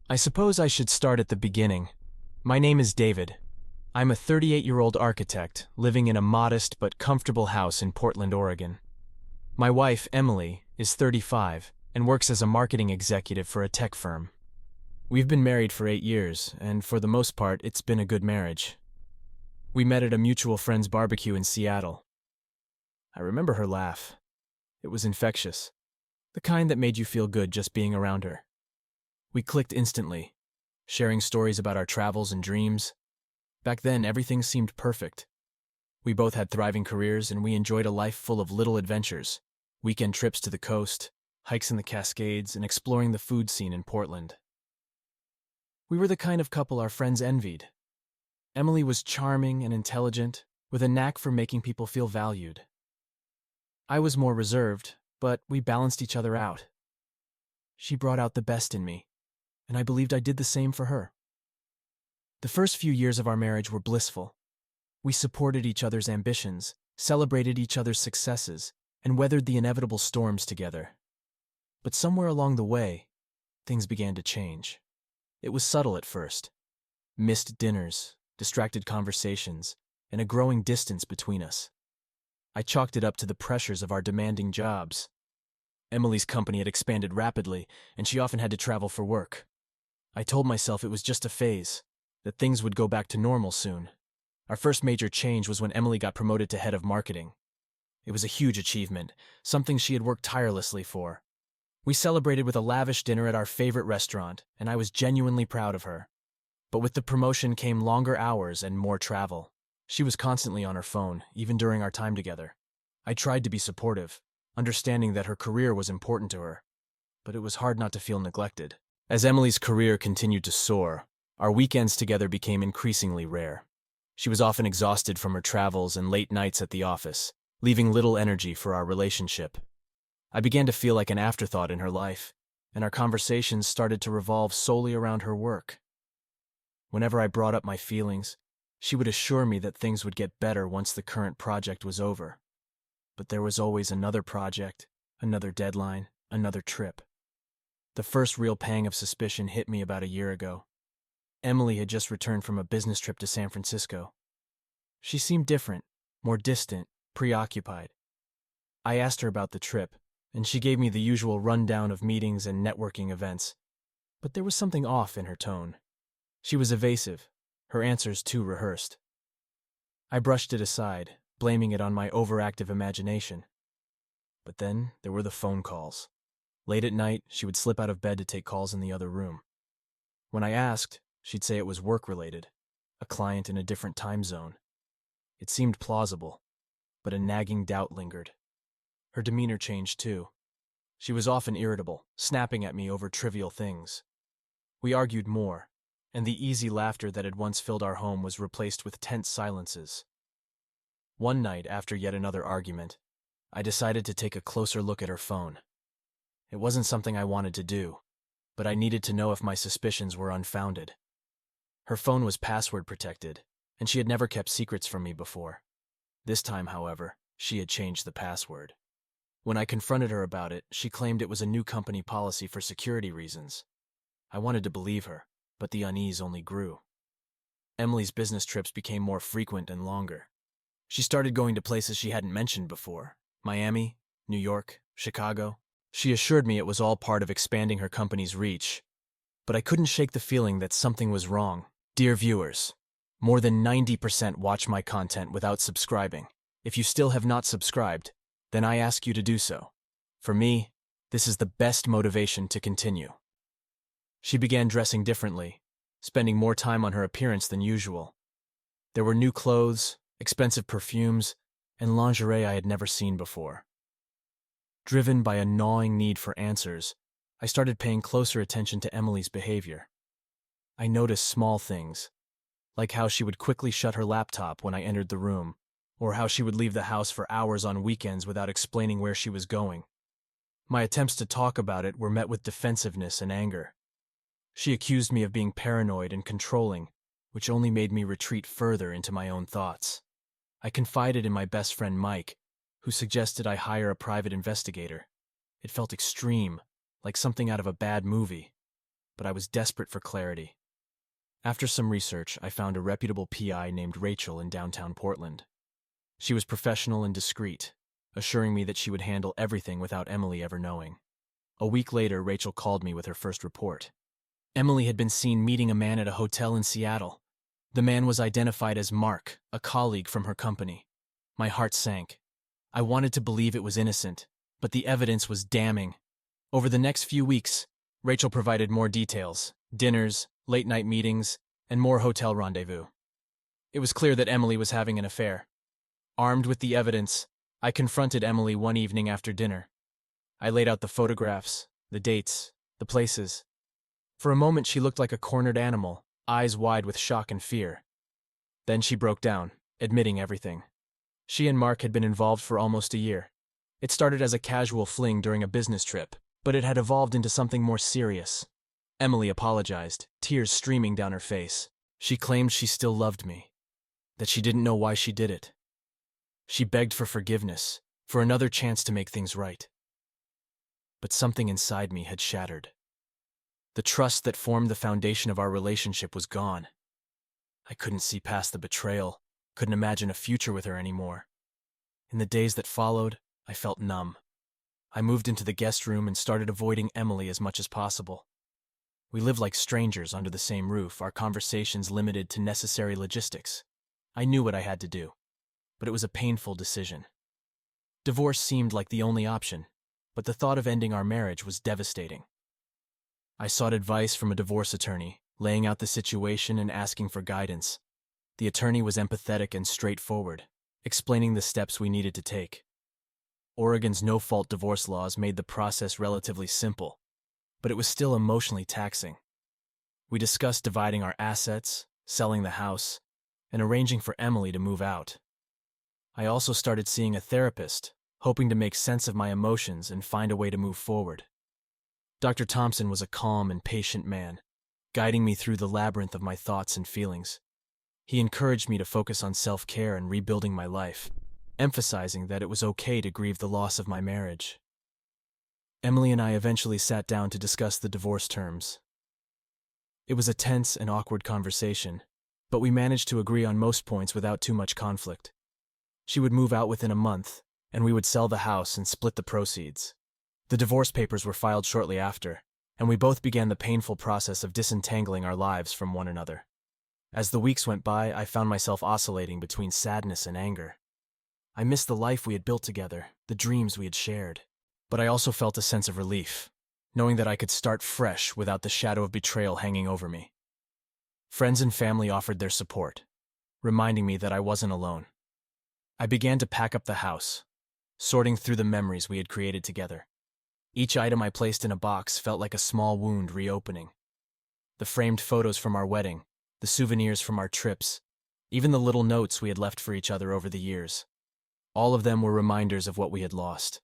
I suppose I should start at the beginning. My name is David. I'm a 38-year-old architect living in a modest but comfortable house in Portland, Oregon. My wife, Emily, is 35 and works as a marketing executive for a tech firm. We've been married for 8 years, and for the most part, it's been a good marriage. We met at a mutual friend's barbecue in Seattle. I remember her laugh. It was infectious, the kind that made you feel good just being around her. We clicked instantly, sharing stories about our travels and dreams. Back then, everything seemed perfect. We both had thriving careers, and we enjoyed a life full of little adventures, weekend trips to the coast, hikes in the Cascades, and exploring the food scene in Portland. We were the kind of couple our friends envied. Emily was charming and intelligent, with a knack for making people feel valued. I was more reserved, but we balanced each other out. She brought out the best in me, and I believed I did the same for her. The first few years of our marriage were blissful. We supported each other's ambitions, celebrated each other's successes, and weathered the inevitable storms together. But somewhere along the way, things began to change. It was subtle at first. Missed dinners, distracted conversations, and a growing distance between us. I chalked it up to the pressures of our demanding jobs. Emily's company had expanded rapidly, and she often had to travel for work. I told myself it was just a phase, that things would go back to normal soon. Our first major change was when Emily got promoted to head of marketing. It was a huge achievement, something she had worked tirelessly for. We celebrated with a lavish dinner at our favorite restaurant, and I was genuinely proud of her. But with the promotion came longer hours and more travel. She was constantly on her phone, even during our time together. I tried to be supportive, understanding that her career was important to her, but it was hard not to feel neglected. As Emily's career continued to soar, our weekends together became increasingly rare. She was often exhausted from her travels and late nights at the office, leaving little energy for our relationship. I began to feel like an afterthought in her life, and our conversations started to revolve solely around her work. Whenever I brought up my feelings, she would assure me that things would get better once the current project was over. But there was always another project, another deadline, another trip. The first real pang of suspicion hit me about a year ago. Emily had just returned from a business trip to San Francisco. She seemed different, more distant, preoccupied. I asked her about the trip, and she gave me the usual rundown of meetings and networking events. But there was something off in her tone. She was evasive, her answers too rehearsed. I brushed it aside, blaming it on my overactive imagination. But then there were the phone calls. Late at night, she would slip out of bed to take calls in the other room. When I asked, she'd say it was work-related, a client in a different time zone. It seemed plausible, but a nagging doubt lingered. Her demeanor changed too. She was often irritable, snapping at me over trivial things. We argued more, and the easy laughter that had once filled our home was replaced with tense silences. One night, after yet another argument, I decided to take a closer look at her phone. It wasn't something I wanted to do, but I needed to know if my suspicions were unfounded. Her phone was password protected, and she had never kept secrets from me before. This time, however, she had changed the password. When I confronted her about it, she claimed it was a new company policy for security reasons. I wanted to believe her, but the unease only grew. Emily's business trips became more frequent and longer. She started going to places she hadn't mentioned before: Miami, New York, Chicago. She assured me it was all part of expanding her company's reach, but I couldn't shake the feeling that something was wrong. Dear viewers, more than 90% watch my content without subscribing. If you still have not subscribed, then I ask you to do so. For me, this is the best motivation to continue. She began dressing differently, spending more time on her appearance than usual. There were new clothes, expensive perfumes, and lingerie I had never seen before. Driven by a gnawing need for answers, I started paying closer attention to Emily's behavior. I noticed small things, like how she would quickly shut her laptop when I entered the room, or how she would leave the house for hours on weekends without explaining where she was going. My attempts to talk about it were met with defensiveness and anger. She accused me of being paranoid and controlling, which only made me retreat further into my own thoughts. I confided in my best friend Mike, who suggested I hire a private investigator. It felt extreme, like something out of a bad movie. but I was desperate for clarity. After some research, I found a reputable PI named Rachel in downtown Portland. She was professional and discreet, assuring me that she would handle everything without Emily ever knowing. A week later, Rachel called me with her first report. Emily had been seen meeting a man at a hotel in Seattle. The man was identified as Mark, a colleague from her company. My heart sank. I wanted to believe it was innocent, but the evidence was damning. Over the next few weeks, Rachel provided more details: dinners, late-night meetings, and more hotel rendezvous. It was clear that Emily was having an affair. Armed with the evidence, I confronted Emily one evening after dinner. I laid out the photographs, the dates, the places. For a moment, she looked like a cornered animal, eyes wide with shock and fear. Then she broke down, admitting everything. She and Mark had been involved for almost a year. It started as a casual fling during a business trip, but it had evolved into something more serious. Emily apologized, tears streaming down her face. She claimed she still loved me, that she didn't know why she did it. She begged for forgiveness, for another chance to make things right. But something inside me had shattered. The trust that formed the foundation of our relationship was gone. I couldn't see past the betrayal, couldn't imagine a future with her anymore. In the days that followed, I felt numb. I moved into the guest room and started avoiding Emily as much as possible. We lived like strangers under the same roof, our conversations limited to necessary logistics. I knew what I had to do, but it was a painful decision. Divorce seemed like the only option, but the thought of ending our marriage was devastating. I sought advice from a divorce attorney, laying out the situation and asking for guidance. The attorney was empathetic and straightforward, explaining the steps we needed to take. Oregon's no-fault divorce laws made the process relatively simple, but it was still emotionally taxing. We discussed dividing our assets, selling the house, and arranging for Emily to move out. I also started seeing a therapist, hoping to make sense of my emotions and find a way to move forward. Dr. Thompson was a calm and patient man, guiding me through the labyrinth of my thoughts and feelings. He encouraged me to focus on self-care and rebuilding my life, emphasizing that it was okay to grieve the loss of my marriage. Emily and I eventually sat down to discuss the divorce terms. It was a tense and awkward conversation, but we managed to agree on most points without too much conflict. She would move out within a month, and we would sell the house and split the proceeds. The divorce papers were filed shortly after, and we both began the painful process of disentangling our lives from one another. As the weeks went by, I found myself oscillating between sadness and anger. I missed the life we had built together, the dreams we had shared. But I also felt a sense of relief, knowing that I could start fresh without the shadow of betrayal hanging over me. Friends and family offered their support, reminding me that I wasn't alone. I began to pack up the house, sorting through the memories we had created together. Each item I placed in a box felt like a small wound reopening. The framed photos from our wedding, the souvenirs from our trips, even the little notes we had left for each other over the years. All of them were reminders of what we had lost.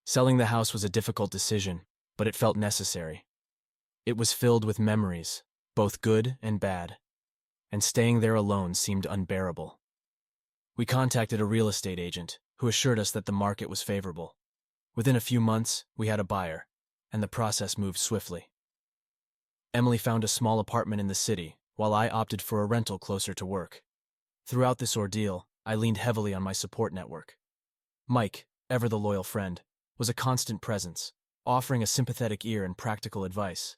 Selling the house was a difficult decision, but it felt necessary. It was filled with memories, both good and bad, and staying there alone seemed unbearable. We contacted a real estate agent, who assured us that the market was favorable. Within a few months, we had a buyer, and the process moved swiftly. Emily found a small apartment in the city, while I opted for a rental closer to work. Throughout this ordeal, I leaned heavily on my support network. Mike, ever the loyal friend, was a constant presence, offering a sympathetic ear and practical advice.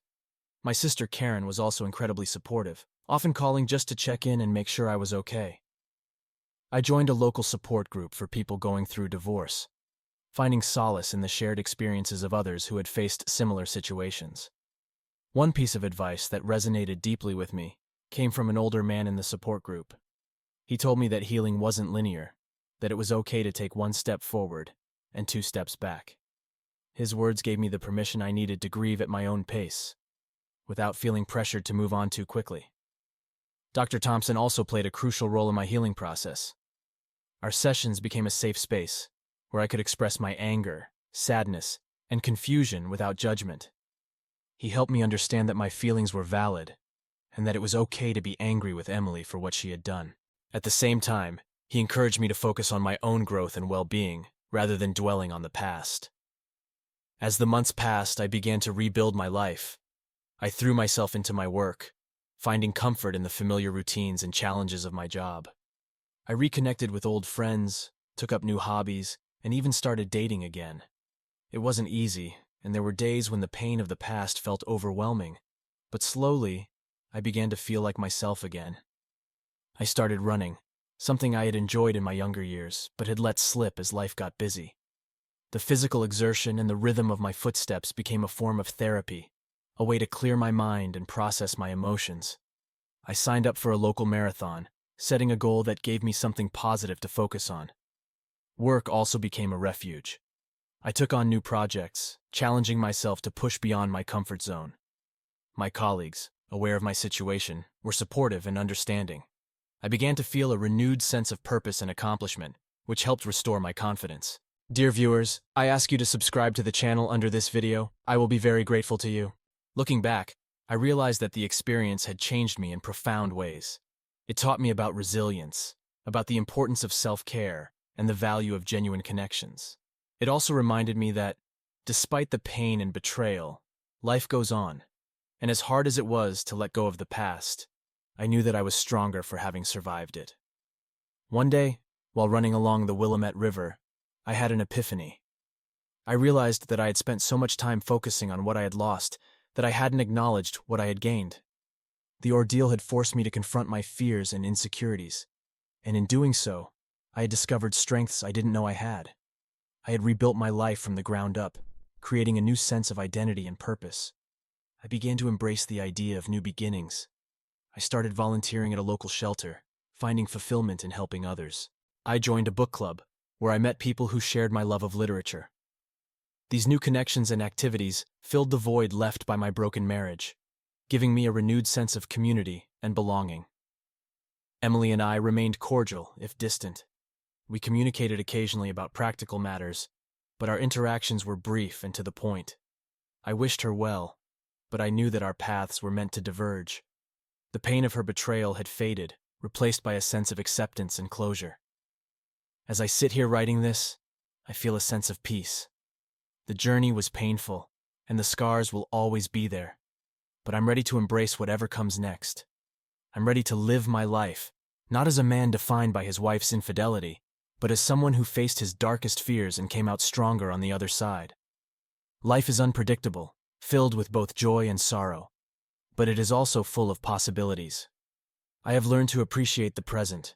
My sister Karen was also incredibly supportive, often calling just to check in and make sure I was okay. I joined a local support group for people going through divorce, finding solace in the shared experiences of others who had faced similar situations. One piece of advice that resonated deeply with me came from an older man in the support group. He told me that healing wasn't linear, that it was okay to take one step forward and 2 steps back. His words gave me the permission I needed to grieve at my own pace, without feeling pressured to move on too quickly. Dr. Thompson also played a crucial role in my healing process. Our sessions became a safe space, where I could express my anger, sadness, and confusion without judgment. He helped me understand that my feelings were valid, and that it was okay to be angry with Emily for what she had done. At the same time, he encouraged me to focus on my own growth and well-being, rather than dwelling on the past. As the months passed, I began to rebuild my life. I threw myself into my work, finding comfort in the familiar routines and challenges of my job. I reconnected with old friends, took up new hobbies, and even started dating again. It wasn't easy, and there were days when the pain of the past felt overwhelming, but slowly, I began to feel like myself again. I started running, something I had enjoyed in my younger years, but had let slip as life got busy. The physical exertion and the rhythm of my footsteps became a form of therapy, a way to clear my mind and process my emotions. I signed up for a local marathon, setting a goal that gave me something positive to focus on. Work also became a refuge. I took on new projects, challenging myself to push beyond my comfort zone. My colleagues, aware of my situation, were supportive and understanding. I began to feel a renewed sense of purpose and accomplishment, which helped restore my confidence. Dear viewers, I ask you to subscribe to the channel under this video. I will be very grateful to you. Looking back, I realized that the experience had changed me in profound ways. It taught me about resilience, about the importance of self-care, and the value of genuine connections. It also reminded me that, despite the pain and betrayal, life goes on, and as hard as it was to let go of the past, I knew that I was stronger for having survived it. One day, while running along the Willamette River, I had an epiphany. I realized that I had spent so much time focusing on what I had lost that I hadn't acknowledged what I had gained. The ordeal had forced me to confront my fears and insecurities, and in doing so, I had discovered strengths I didn't know I had. I had rebuilt my life from the ground up, creating a new sense of identity and purpose. I began to embrace the idea of new beginnings. I started volunteering at a local shelter, finding fulfillment in helping others. I joined a book club, where I met people who shared my love of literature. These new connections and activities filled the void left by my broken marriage, giving me a renewed sense of community and belonging. Emily and I remained cordial, if distant. We communicated occasionally about practical matters, but our interactions were brief and to the point. I wished her well, but I knew that our paths were meant to diverge. The pain of her betrayal had faded, replaced by a sense of acceptance and closure. As I sit here writing this, I feel a sense of peace. The journey was painful, and the scars will always be there, but I'm ready to embrace whatever comes next. I'm ready to live my life, not as a man defined by his wife's infidelity, but as someone who faced his darkest fears and came out stronger on the other side. Life is unpredictable, filled with both joy and sorrow, but it is also full of possibilities. I have learned to appreciate the present,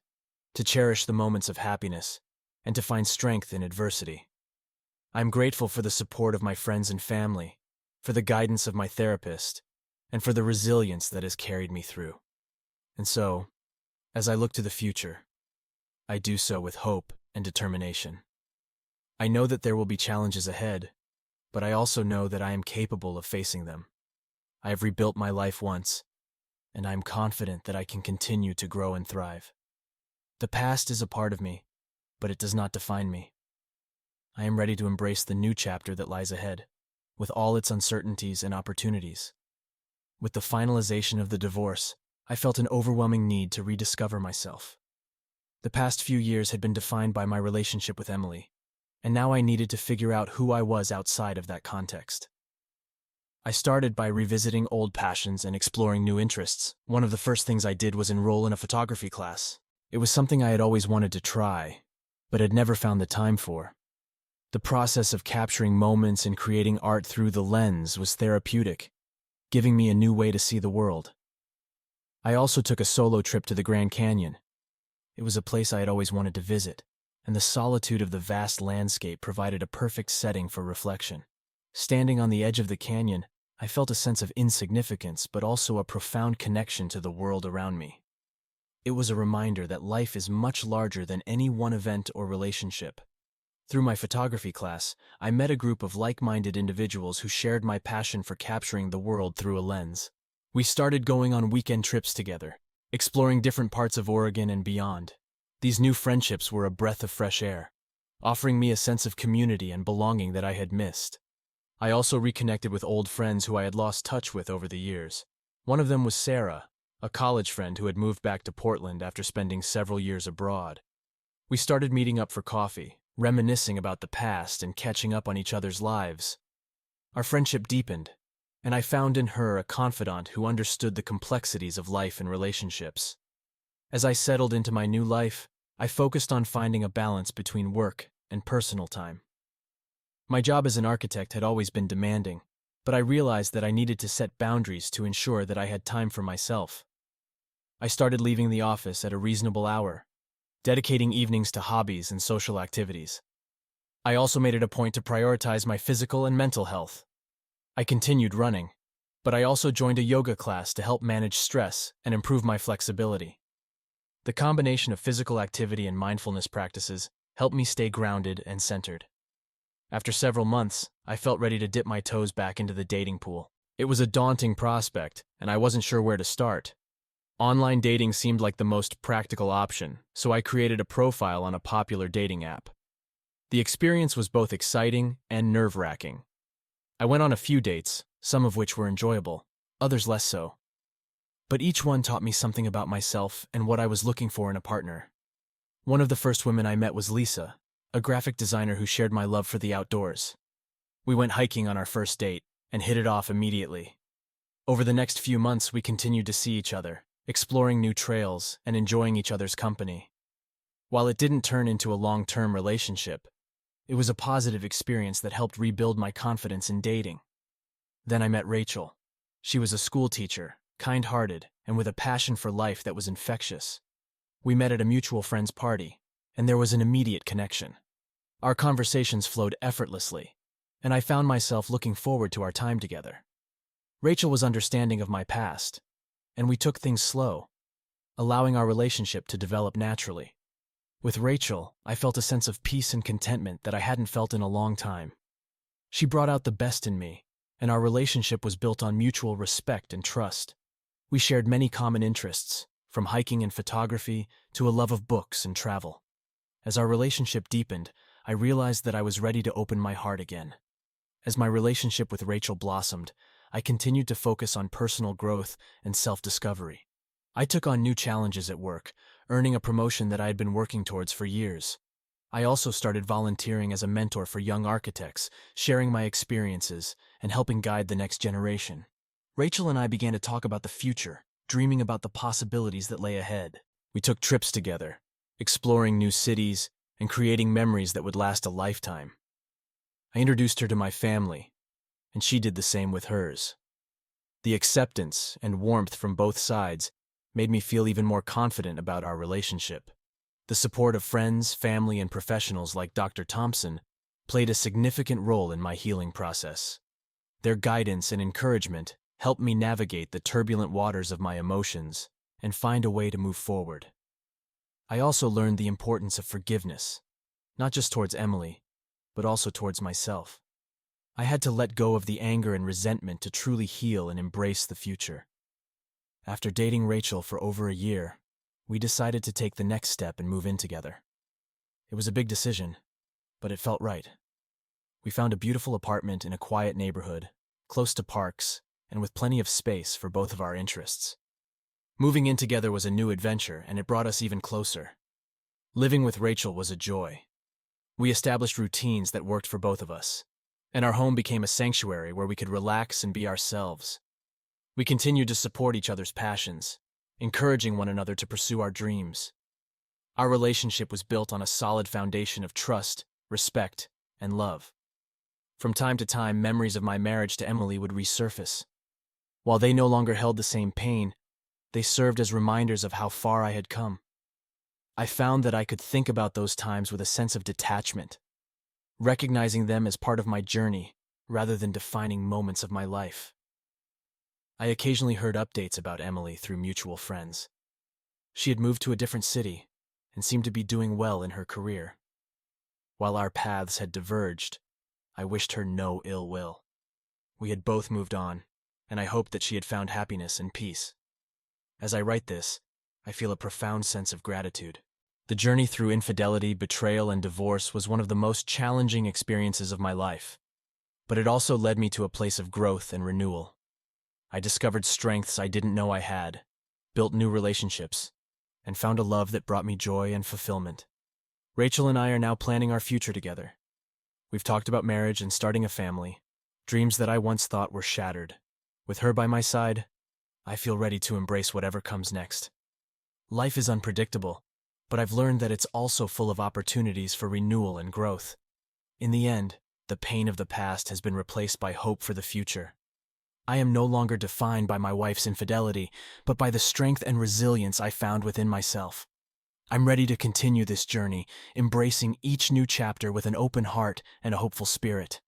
to cherish the moments of happiness, and to find strength in adversity. I am grateful for the support of my friends and family, for the guidance of my therapist, and for the resilience that has carried me through. And so, as I look to the future, I do so with hope and determination. I know that there will be challenges ahead, but I also know that I am capable of facing them. I have rebuilt my life once, and I am confident that I can continue to grow and thrive. The past is a part of me, but it does not define me. I am ready to embrace the new chapter that lies ahead, with all its uncertainties and opportunities. With the finalization of the divorce, I felt an overwhelming need to rediscover myself. The past few years had been defined by my relationship with Emily, and now I needed to figure out who I was outside of that context. I started by revisiting old passions and exploring new interests. One of the first things I did was enroll in a photography class. It was something I had always wanted to try, but had never found the time for. The process of capturing moments and creating art through the lens was therapeutic, giving me a new way to see the world. I also took a solo trip to the Grand Canyon. It was a place I had always wanted to visit, and the solitude of the vast landscape provided a perfect setting for reflection. Standing on the edge of the canyon, I felt a sense of insignificance, but also a profound connection to the world around me. It was a reminder that life is much larger than any one event or relationship. Through my photography class, I met a group of like-minded individuals who shared my passion for capturing the world through a lens. We started going on weekend trips together, exploring different parts of Oregon and beyond. These new friendships were a breath of fresh air, offering me a sense of community and belonging that I had missed. I also reconnected with old friends who I had lost touch with over the years. One of them was Sarah, a college friend who had moved back to Portland after spending several years abroad. We started meeting up for coffee, reminiscing about the past and catching up on each other's lives. Our friendship deepened, and I found in her a confidant who understood the complexities of life and relationships. As I settled into my new life, I focused on finding a balance between work and personal time. My job as an architect had always been demanding, but I realized that I needed to set boundaries to ensure that I had time for myself. I started leaving the office at a reasonable hour, dedicating evenings to hobbies and social activities. I also made it a point to prioritize my physical and mental health. I continued running, but I also joined a yoga class to help manage stress and improve my flexibility. The combination of physical activity and mindfulness practices helped me stay grounded and centered. After several months, I felt ready to dip my toes back into the dating pool. It was a daunting prospect, and I wasn't sure where to start. Online dating seemed like the most practical option, so I created a profile on a popular dating app. The experience was both exciting and nerve-wracking. I went on a few dates, some of which were enjoyable, others less so. But each one taught me something about myself and what I was looking for in a partner. One of the first women I met was Lisa, a graphic designer who shared my love for the outdoors. We went hiking on our first date and hit it off immediately. Over the next few months, we continued to see each other, exploring new trails and enjoying each other's company. While it didn't turn into a long-term relationship, it was a positive experience that helped rebuild my confidence in dating. Then I met Rachel. She was a school teacher, kind-hearted, and with a passion for life that was infectious. We met at a mutual friend's party, and there was an immediate connection. Our conversations flowed effortlessly, and I found myself looking forward to our time together. Rachel was understanding of my past, and we took things slow, allowing our relationship to develop naturally. With Rachel, I felt a sense of peace and contentment that I hadn't felt in a long time. She brought out the best in me, and our relationship was built on mutual respect and trust. We shared many common interests, from hiking and photography to a love of books and travel. As our relationship deepened, I realized that I was ready to open my heart again. As my relationship with Rachel blossomed, I continued to focus on personal growth and self-discovery. I took on new challenges at work, earning a promotion that I had been working towards for years. I also started volunteering as a mentor for young architects, sharing my experiences and helping guide the next generation. Rachel and I began to talk about the future, dreaming about the possibilities that lay ahead. We took trips together, exploring new cities and creating memories that would last a lifetime. I introduced her to my family, and she did the same with hers. The acceptance and warmth from both sides made me feel even more confident about our relationship. The support of friends, family, and professionals like Dr. Thompson played a significant role in my healing process. Their guidance and encouragement helped me navigate the turbulent waters of my emotions and find a way to move forward. I also learned the importance of forgiveness, not just towards Emily, but also towards myself. I had to let go of the anger and resentment to truly heal and embrace the future. After dating Rachel for over a year, we decided to take the next step and move in together. It was a big decision, but it felt right. We found a beautiful apartment in a quiet neighborhood, close to parks, and with plenty of space for both of our interests. Moving in together was a new adventure, and it brought us even closer. Living with Rachel was a joy. We established routines that worked for both of us, and our home became a sanctuary where we could relax and be ourselves. We continued to support each other's passions, encouraging one another to pursue our dreams. Our relationship was built on a solid foundation of trust, respect, and love. From time to time, memories of my marriage to Emily would resurface. While they no longer held the same pain, they served as reminders of how far I had come. I found that I could think about those times with a sense of detachment, recognizing them as part of my journey rather than defining moments of my life. I occasionally heard updates about Emily through mutual friends. She had moved to a different city and seemed to be doing well in her career. While our paths had diverged, I wished her no ill will. We had both moved on, and I hoped that she had found happiness and peace. As I write this, I feel a profound sense of gratitude. The journey through infidelity, betrayal, and divorce was one of the most challenging experiences of my life, but it also led me to a place of growth and renewal. I discovered strengths I didn't know I had, built new relationships, and found a love that brought me joy and fulfillment. Rachel and I are now planning our future together. We've talked about marriage and starting a family, dreams that I once thought were shattered. With her by my side, I feel ready to embrace whatever comes next. Life is unpredictable, but I've learned that it's also full of opportunities for renewal and growth. In the end, the pain of the past has been replaced by hope for the future. I am no longer defined by my wife's infidelity, but by the strength and resilience I found within myself. I'm ready to continue this journey, embracing each new chapter with an open heart and a hopeful spirit.